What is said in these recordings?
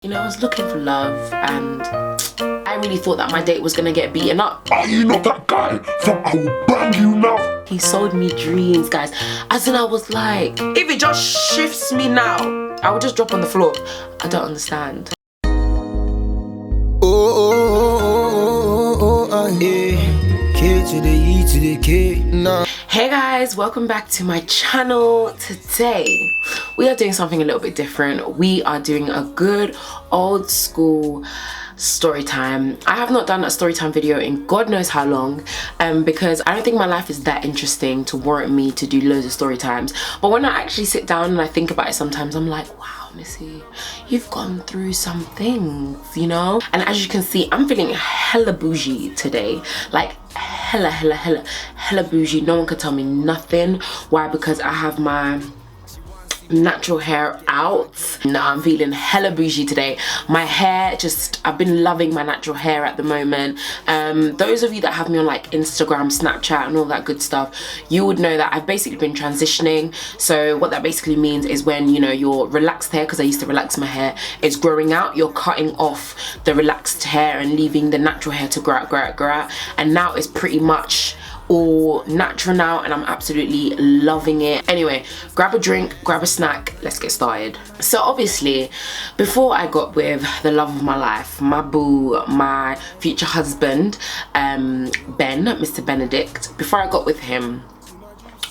You know, I was looking for love and I really thought that my date was gonna get beaten up. Are you not that guy from I Will Bang You Now? He sold me dreams, guys. As in, I was like, if it just shifts me now, I would just drop on the floor. I don't understand. K to the E to the K, nah. Hey guys, welcome back to my channel. Today we are doing something a little bit different. We are doing a good old school story time. I have not done a story time video in God knows how long, because I don't think my life is that interesting to warrant me to do loads of story times. But when I actually sit down and I think about it, sometimes I'm like, wow, Nissy, you've gone through some things, you know? And as you can see, I'm feeling hella bougie today, like hella bougie. No one could tell me nothing. Why? Because I have my natural hair out. No, I'm feeling hella bougie today. My hair, I've been loving my natural hair at the moment. Those of you that have me on like Instagram, Snapchat and all that good stuff, you would know that I've basically been transitioning. So what that basically means is when, you know, your relaxed hair, because I used to relax my hair, is growing out, you're cutting off the relaxed hair and leaving the natural hair to grow out. And now it's pretty much all natural now and I'm absolutely loving it. Anyway, grab a drink, grab a snack, let's get started. So obviously, before I got with the love of my life, my boo, my future husband, Ben, Mr. Benedict, before I got with him,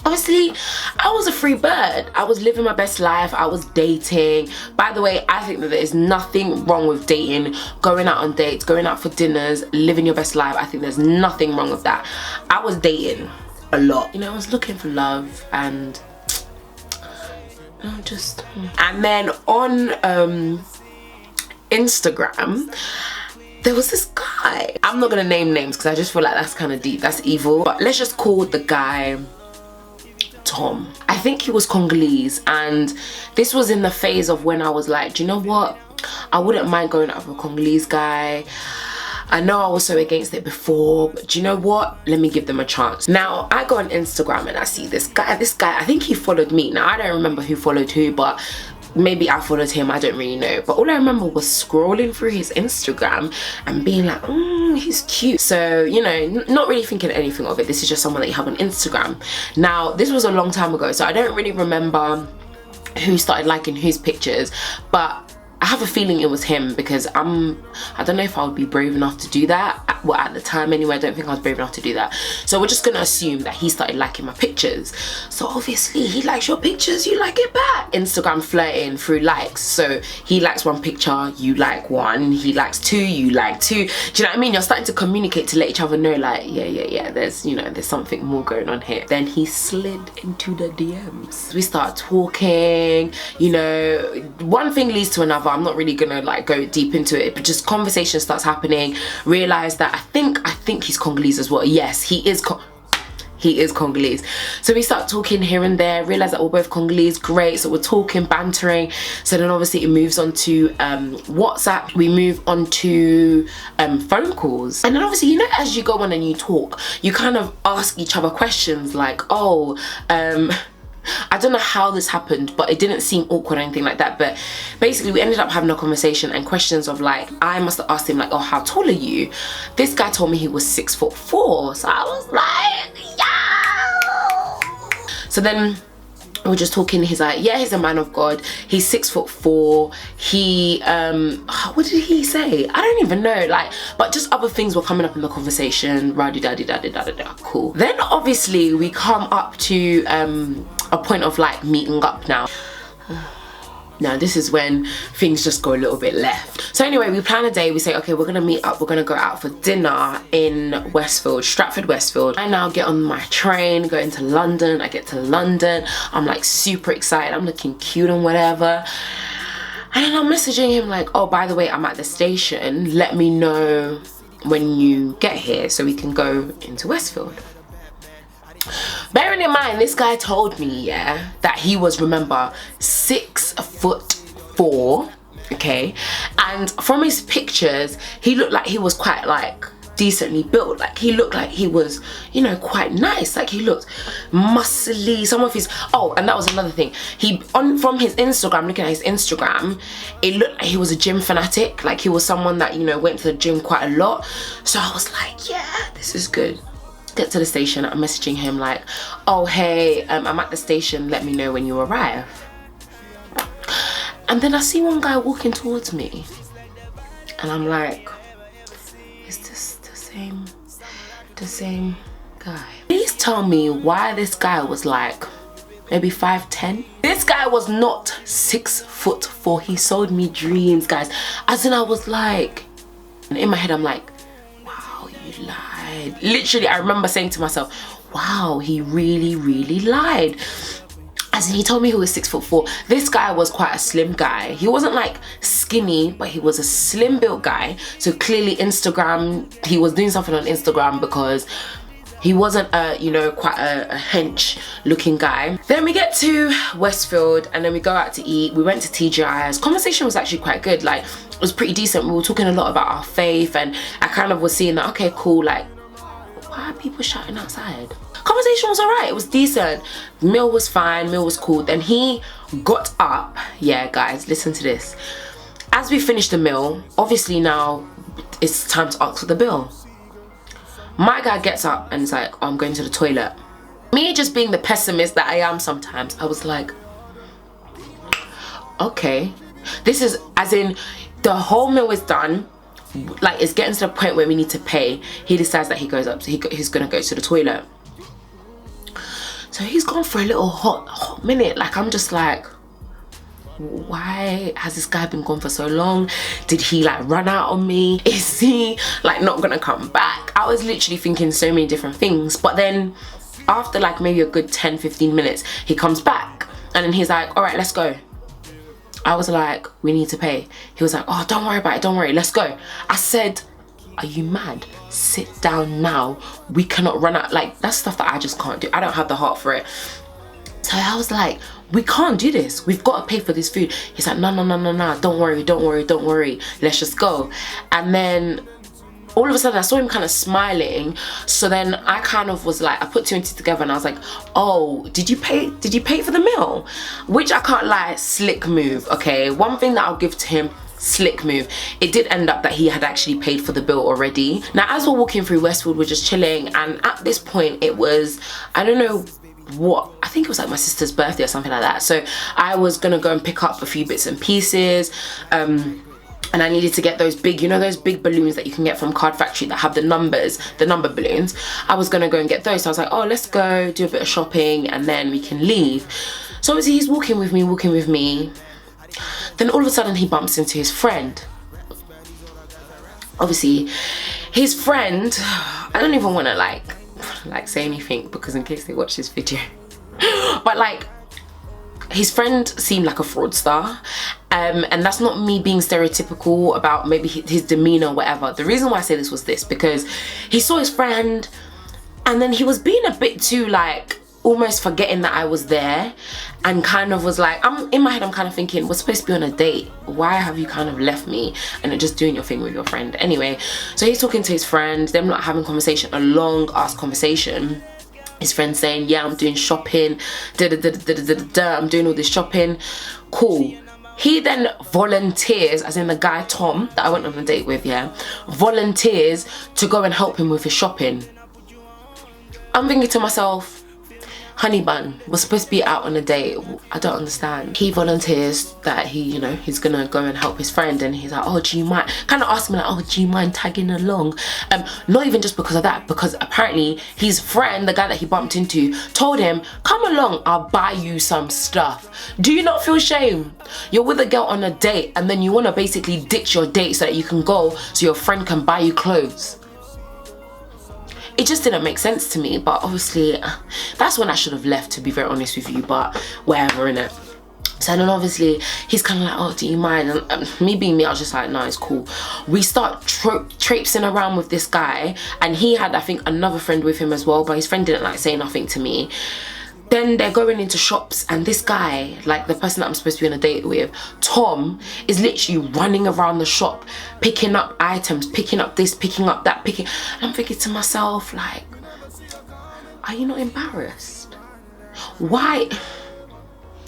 obviously I was a free bird. I was living my best life. I was dating. By the way, I think that there is nothing wrong with dating, going out on dates, going out for dinners, living your best life. I think there's nothing wrong with that. I was dating a lot. You know, I was looking for love and and then on Instagram, there was this guy. I'm not gonna name names because I just feel like that's kind of deep, that's evil, but let's just call the guy Tom. I think he was Congolese, and this was in the phase of when I was like, do you know what, I wouldn't mind going out with a Congolese guy. I know I was so against it before, but do you know what, let me give them a chance. Now I go on Instagram and I see this guy, I think he followed me. Now I don't remember who followed who, but maybe I followed him, I don't really know. But all I remember was scrolling through his Instagram and being like, he's cute. So, you know, not really thinking anything of it. This is just someone that you have on Instagram. Now, this was a long time ago, so I don't really remember who started liking whose pictures, but I have a feeling it was him because I don't know if I would be brave enough to do that. Well, at the time anyway, I don't think I was brave enough to do that. So we're just gonna assume that he started liking my pictures. So obviously he likes your pictures, you like it back. Instagram flirting through likes. So he likes one picture, you like one. He likes two, you like two. Do you know what I mean? You're starting to communicate to let each other know like, yeah, there's, you know, there's something more going on here. Then he slid into the DMs. We start talking, you know, one thing leads to another. I'm not really gonna like go deep into it, but just conversation starts happening. Realize that I think he's Congolese as well. Yes, he is Congolese. So we start talking here and there, realize that we're both Congolese. Great. So we're talking, bantering. So then obviously it moves on to WhatsApp. We move on to phone calls. And then obviously, you know, as you go on and you talk, you kind of ask each other questions like, oh, I don't know how this happened, but it didn't seem awkward or anything like that. But basically we ended up having a conversation and questions of like, I must have asked him like, oh, how tall are you? This guy told me he was 6'4". So I was like, yeah. So then we were just talking. He's like, yeah, he's a man of God. He's 6'4". He what did he say? I don't even know, like, but just other things were coming up in the conversation. Rowdy-daddy-daddy-da-da-da. Cool. Then obviously we come up to a point of like meeting up now. Now this is when things just go a little bit left. So anyway, we plan a day. We say, okay, we're gonna meet up. We're gonna go out for dinner in Westfield, Stratford, Westfield. I now get on my train, go into London. I get to London. I'm like super excited. I'm looking cute and whatever. And then I'm messaging him like, oh, by the way, I'm at the station. Let me know when you get here so we can go into Westfield. Bearing in mind, this guy told me, yeah, that he was, remember, 6'4", okay, and from his pictures he looked like he was quite like decently built. Like he looked like he was, you know, quite nice. Like he looked muscly. Some of his, oh, and that was another thing. From his Instagram, looking at his Instagram, it looked like he was a gym fanatic. Like he was someone that, you know, went to the gym quite a lot. So I was like, yeah, this is good. Get to the station, I'm messaging him like, oh hey, I'm at the station, let me know when you arrive. And then I see one guy walking towards me, and I'm like, is this the same guy? Please tell me why this guy was like maybe 5'10". This guy was not 6'4". He sold me dreams, guys. As in, I was like, and in my head I'm like, wow, you lied. Literally, I remember saying to myself, wow, he really lied. As in, he told me he was 6'4". This guy was quite a slim guy. He wasn't like skinny, but he was a slim built guy. So clearly Instagram, he was doing something on Instagram, because he wasn't a, you know, quite a hench looking guy. Then we get to Westfield, and then we go out to eat. We went to TGI's. Conversation was actually quite good. Like, it was pretty decent. We were talking a lot about our faith, and I kind of was seeing that, okay, cool, like, why are people shouting outside? Conversation was alright, it was decent. Meal was fine, meal was cool. Then he got up. Yeah, guys, listen to this. As we finished the meal, obviously now it's time to ask for the bill. My guy gets up and is like, oh, I'm going to the toilet. Me just being the pessimist that I am sometimes, I was like, okay. This is, as in, the whole meal is done. Like, it's getting to the point where we need to pay. He decides that he goes up, so he's gonna go to the toilet. So he's gone for a little hot minute. Like, I'm just like, why has this guy been gone for so long? Did he like run out on me? Is he like not gonna come back? I was literally thinking so many different things. But then after like maybe a good 10-15 minutes, he comes back, and then he's like, all right, let's go. I was like, we need to pay. He was like, oh, don't worry about it, don't worry, let's go. I said, are you mad? Sit down now. We cannot run out. Like, that's stuff that I just can't do. I don't have the heart for it. So I was like, we can't do this. We've got to pay for this food. He's like, no, don't worry. Let's just go. And then all of a sudden I saw him kind of smiling. So then I kind of was like, I put two and two together, and I was like, oh, did you pay for the meal? Which, I can't lie, slick move. Okay, one thing that I'll give to him, slick move. It did end up that he had actually paid for the bill already. Now, as we're walking through Westfield, we're just chilling, and at this point it was, I don't know what, I think it was like my sister's birthday or something like that. So I was gonna go and pick up a few bits and pieces, and I needed to get those big, you know, those big balloons that you can get from Card Factory that have the numbers, the number balloons. I was gonna go and get those. So I was like, oh, let's go do a bit of shopping and then we can leave. So obviously he's walking with me. Then all of a sudden he bumps into his friend. Obviously his friend, I don't even want to like say anything, because in case they watch this video, but like, his friend seemed like a fraudster, and that's not me being stereotypical about maybe his demeanor or whatever. The reason why I say this was this, because he saw his friend, and then he was being a bit too like, almost forgetting that I was there, and kind of was like, in my head I'm kind of thinking, we're supposed to be on a date, why have you kind of left me and you're just doing your thing with your friend? Anyway, so he's talking to his friend, them not having conversation, a long ass conversation. His friend saying, yeah, I'm doing shopping, I'm doing all this shopping. Cool. He then volunteers, as in the guy Tom that I went on a date with, yeah, volunteers to go and help him with his shopping. I'm thinking to myself, honey bun, we're supposed to be out on a date. I don't understand. He volunteers that he, you know, he's gonna go and help his friend, and he's like, oh, do you mind, kind of asked me like, oh, do you mind tagging along? Not even just because of that, because apparently his friend, the guy that he bumped into, told him, come along, I'll buy you some stuff. Do you not feel shame? You're with a girl on a date, and then you want to basically ditch your date so that you can go so your friend can buy you clothes. It just didn't make sense to me, but obviously that's when I should have left, to be very honest with you, but whatever, innit? So then obviously he's kind of like, oh, do you mind? And me being me, I was just like, no, it's cool. We start traipsing around with this guy, and he had, I think, another friend with him as well, but his friend didn't like say nothing to me. Then they're going into shops, and this guy, like the person that I'm supposed to be on a date with, Tom, is literally running around the shop, picking up items, picking up this, picking up that, and I'm thinking to myself, like, are you not embarrassed? Why?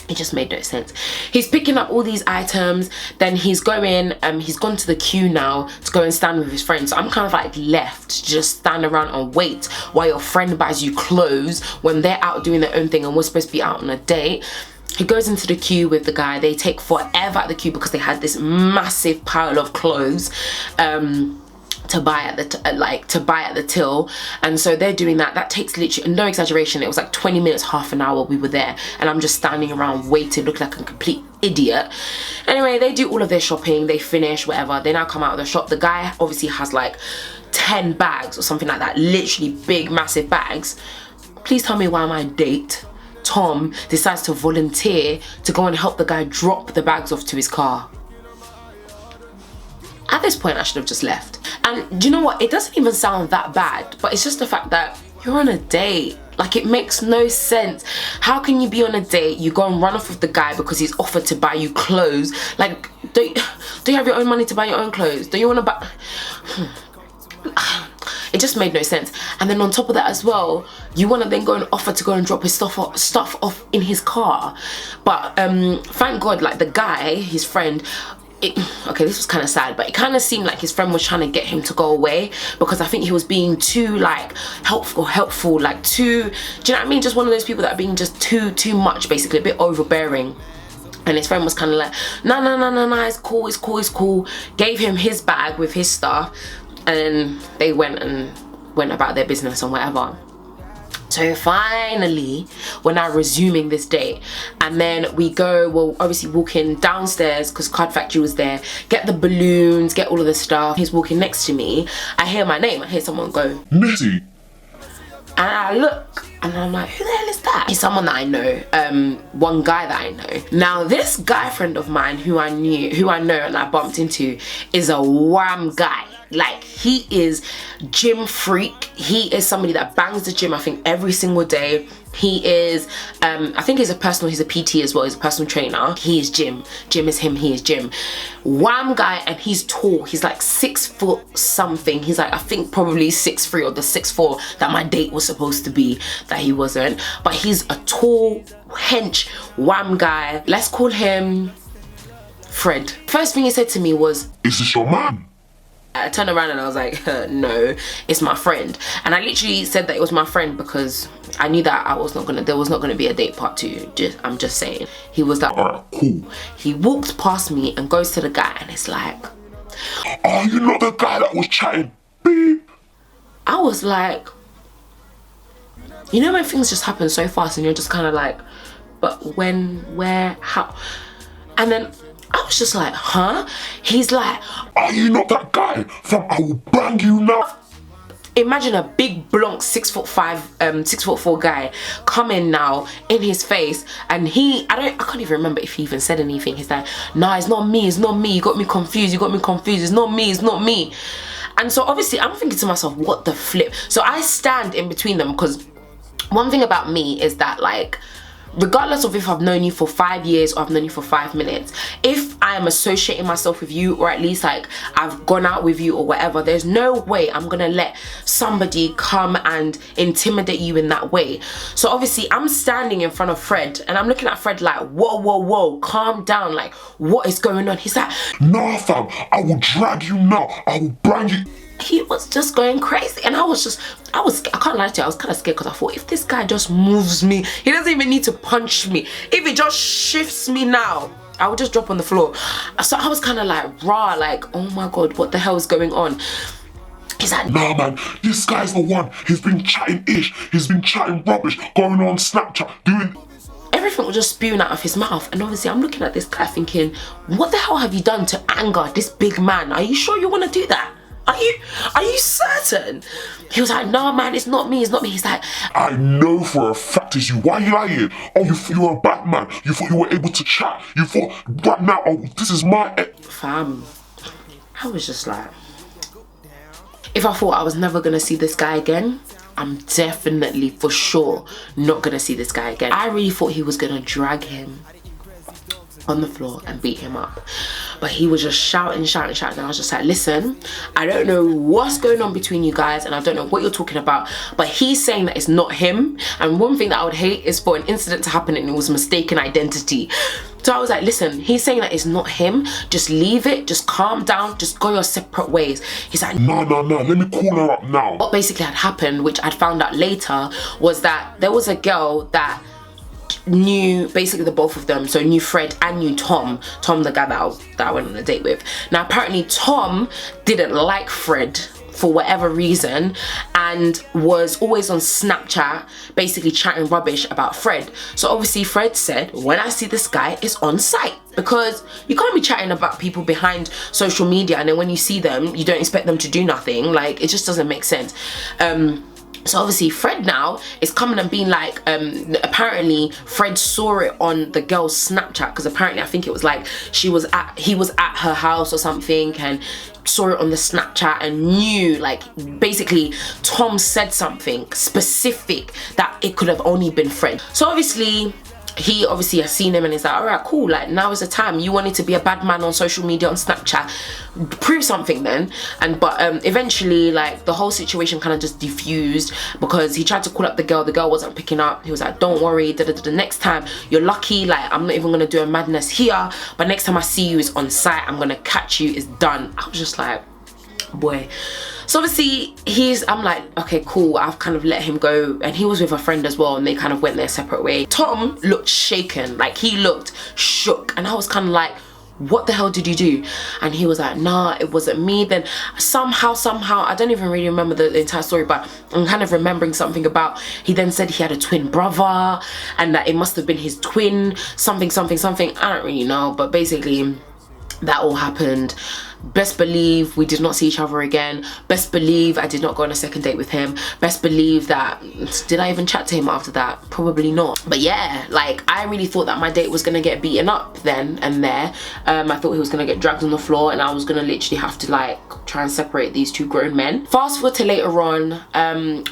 It just made no sense. He's picking up all these items, then he's going, he's gone to the queue now to go and stand with his friend. So I'm kind of like left to just stand around and wait while your friend buys you clothes when they're out doing their own thing and we're supposed to be out on a date. He goes into the queue with the guy. They take forever at the queue because they had this massive pile of clothes to buy at the till, and so they're doing that. That takes literally, no exaggeration, it was like 20 minutes, half an hour we were there, and I'm just standing around waiting, looking like a complete idiot. Anyway, they do all of their shopping, they finish, whatever. They now come out of the shop. The guy obviously has like 10 bags or something like that, literally big massive bags. Please tell me why my date, Tom, decides to volunteer to go and help the guy drop the bags off to his car. At this point, I should have just left. And do you know what? It doesn't even sound that bad, but it's just the fact that you're on a date. Like, it makes no sense. How can you be on a date, you go and run off with the guy because he's offered to buy you clothes? Like, do you have your own money to buy your own clothes? Do you want to buy... It just made no sense. And then on top of that as well, you want to then go and offer to go and drop his stuff off in his car. But thank God, like, the guy, his friend... okay, this was kind of sad, but it kind of seemed like his friend was trying to get him to go away, because I think he was being too like helpful, like too, do you know what I mean? Just one of those people that are being just too much, basically a bit overbearing. And his friend was kind of like, no, it's cool. Gave him his bag with his stuff, and then they went about their business and whatever. So finally, we're now resuming this date, and then we go, well, obviously walking downstairs because Card Factory was there, get the balloons, get all of the stuff. He's walking next to me. I hear my name. I hear someone go, Nissy. And I look, and I'm like, who the hell is that? It's someone that I know, one guy that I know. Now, this guy friend of mine who I know and I bumped into is a wham guy. Like, he is gym freak. He is somebody that bangs the gym, I think, every single day. He is, I think he's a PT as well. He's a personal trainer. He is gym. Gym is him, he is gym. Wham guy, and he's tall. He's like 6 foot something. He's like, I think probably 6'3" or the 6'4" that my date was supposed to be, that he wasn't. But he's a tall, hench, wham guy. Let's call him Fred. First thing he said to me was, Is this your man? I turned around and I was like, no, it's my friend. And I literally said that it was my friend because I knew that there was not gonna be a date part 2. I'm just saying. He was like, Alright, cool. He walked past me and goes to the guy, and it's like, Are you not the guy that was chatting? Beep. I was like, you know when things just happen so fast and you're just kind of like, but when, where, how? And then I was just like, huh? He's like, Are you not that guy from I Will Bang You Now? Imagine a big blonk 6'5", 6'4" guy coming now in his face, and I can't even remember if he even said anything. He's like, nah, it's not me, you got me confused, it's not me. And so obviously I'm thinking to myself, what the flip? So I stand in between them, because one thing about me is that, like, regardless of if I've known you for 5 years or I've known you for 5 minutes, if I am associating myself with you, or at least like I've gone out with you or whatever, there's no way I'm gonna let somebody come and intimidate you in that way. So obviously I'm standing in front of Fred, and I'm looking at Fred like, whoa, calm down, like, what is going on? He's like, Nah fam, I will drag you now, I will bang you. He was just going crazy, and I can't lie to you, I was kind of scared, because I thought, if this guy just moves me, he doesn't even need to punch me, if he just shifts me now, I would just drop on the floor. So I was kind of like, rah, like, oh my god, what the hell is going on? He's like, nah man, this guy's the one. He's been chatting ish, he's been chatting rubbish, going on Snapchat, doing... Everything was just spewing out of his mouth, and obviously I'm looking at this guy thinking, what the hell have you done to anger this big man? Are you sure you want to do that? Are you certain? He was like, no man, it's not me. He's like, I know for a fact it's you. Why are you lying? Oh, you thought you were a bad man. You thought you were able to chat. You thought, right now, oh, this is my... Fam, I was just like, if I thought I was never gonna see this guy again, I'm definitely for sure not gonna see this guy again. I really thought he was gonna drag him on the floor and beat him up, but he was just shouting and I was just like, listen, I don't know what's going on between you guys and I don't know what you're talking about, but he's saying that it's not him. And one thing that I would hate is for an incident to happen and it was mistaken identity. So I was like, listen, he's saying that it's not him, just leave it, just calm down, just go your separate ways. He's like, no, let me call her up now. What basically had happened, which I'd found out later, was that there was a girl that knew basically the both of them, so knew Fred and knew Tom, the guy that I went on a date with. Now apparently Tom didn't like Fred for whatever reason and was always on Snapchat basically chatting rubbish about Fred. So obviously Fred said, when I see this guy, it's on site, because you can't be chatting about people behind social media and then when you see them you don't expect them to do nothing. Like, it just doesn't make sense. So obviously Fred now is coming and being like, apparently Fred saw it on the girl's Snapchat, because apparently I think it was like he was at her house or something and saw it on the Snapchat and knew, like, basically Tom said something specific that it could have only been Fred. So obviously he has seen him and he's like, all right, cool, like, now is the time. You wanted to be a bad man on social media, on Snapchat, prove something then. And but eventually, like, the whole situation kind of just diffused because he tried to call up the girl wasn't picking up. He was like, don't worry, next time you're lucky, like, I'm not even gonna do a madness here, but next time I see you is on site, I'm gonna catch you, it's done. I was just like, boy. So obviously I'm like, okay, cool, I've kind of let him go, and he was with a friend as well and they kind of went their separate way. Tom looked shaken, like he looked shook, and I was kind of like, what the hell did you do? And he was like, nah, it wasn't me. Then somehow, I don't even really remember the entire story, but I'm kind of remembering something about, he then said he had a twin brother and that it must have been his twin, something, I don't really know, but basically that all happened. Best believe we did not see each other again. Best believe I did not go on a second date with him. Best believe that, did I even chat to him after that? Probably not. But yeah, like, I really thought that my date was gonna get beaten up then and there. I thought he was gonna get dragged on the floor and I was gonna literally have to, like, try and separate these two grown men. Fast forward to later on,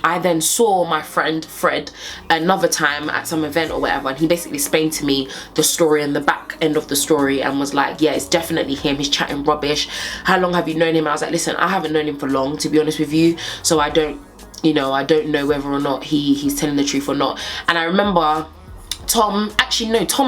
I then saw my friend Fred another time at some event or whatever, and he basically explained to me the story and the back end of the story and was like, yeah, it's definitely him, he's chatting rubbish. How long have you known him? And I was like, listen, I haven't known him for long, to be honest with you, so I don't know whether or not he's telling the truth or not. And I remember Tom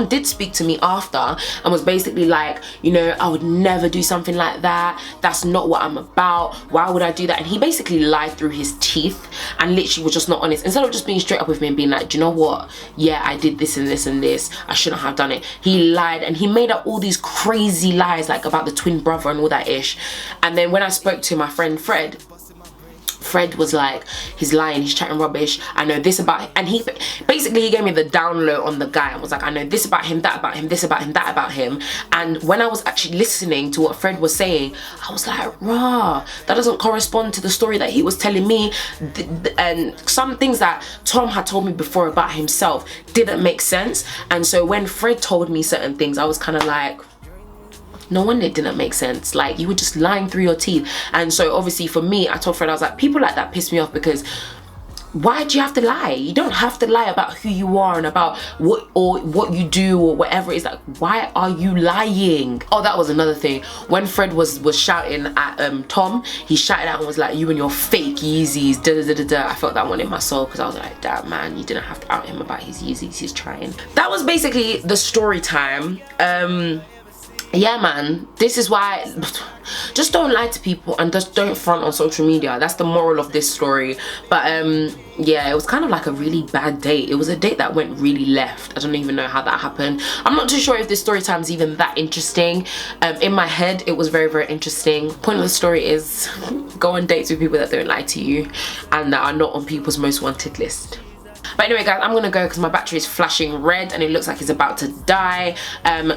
did speak to me after and was basically like, you know, I would never do something like that, that's not what I'm about, why would I do that? And he basically lied through his teeth and literally was just not honest. Instead of just being straight up with me and being like, do you know what, yeah, I did this and this and this, I shouldn't have done it, he lied and he made up all these crazy lies, like about the twin brother and all that ish. And then when I spoke to my friend Fred was like, he's lying, he's chatting rubbish, I know this about him. And he gave me the down low on the guy and was like, I know this about him, that about him, this about him, that about him. And when I was actually listening to what Fred was saying, I was like, rah, that doesn't correspond to the story that he was telling me. And some things that Tom had told me before about himself didn't make sense. And so when Fred told me certain things, I was kind of like, no wonder it didn't make sense. Like, you were just lying through your teeth. And so obviously for me, I told Fred, I was like, people like that piss me off, because why do you have to lie? You don't have to lie about who you are and about what you do or whatever it is. Like, why are you lying? Oh, that was another thing. When Fred was shouting at Tom, he shouted out and was like, you and your fake Yeezys, da da da da. I felt that one in my soul, because I was like, damn man, you didn't have to out him about his Yeezys, he's trying. That was basically the story time. Yeah man, this is why, just don't lie to people and just don't front on social media. That's the moral of this story. But yeah, it was kind of like a really bad date. It was a date that went really left. I don't even know how that happened. I'm not too sure if this story time is even that interesting. In my head it was very, very interesting. Point of the story is, go on dates with people that don't lie to you and that are not on people's most wanted list. But anyway guys, I'm gonna go because my battery is flashing red and it looks like it's about to die.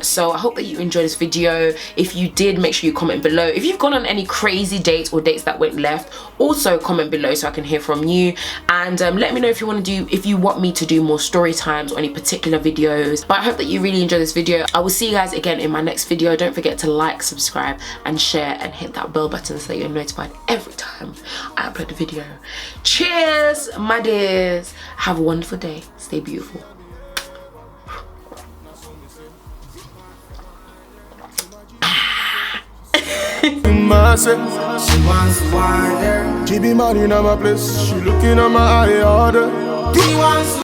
So I hope that you enjoyed this video. If you did, make sure you comment below. If you've gone on any crazy dates or dates that went left, also comment below so I can hear from you. And let me know if you want me to do more story times or any particular videos. But I hope that you really enjoyed this video. I will see you guys again in my next video. Don't forget to like, subscribe and share and hit that bell button so that you're notified every time I upload a video. Cheers my dears, have a wonderful day, stay beautiful. She wants to wine, she be mad in my place. She looking at my eye order. He wants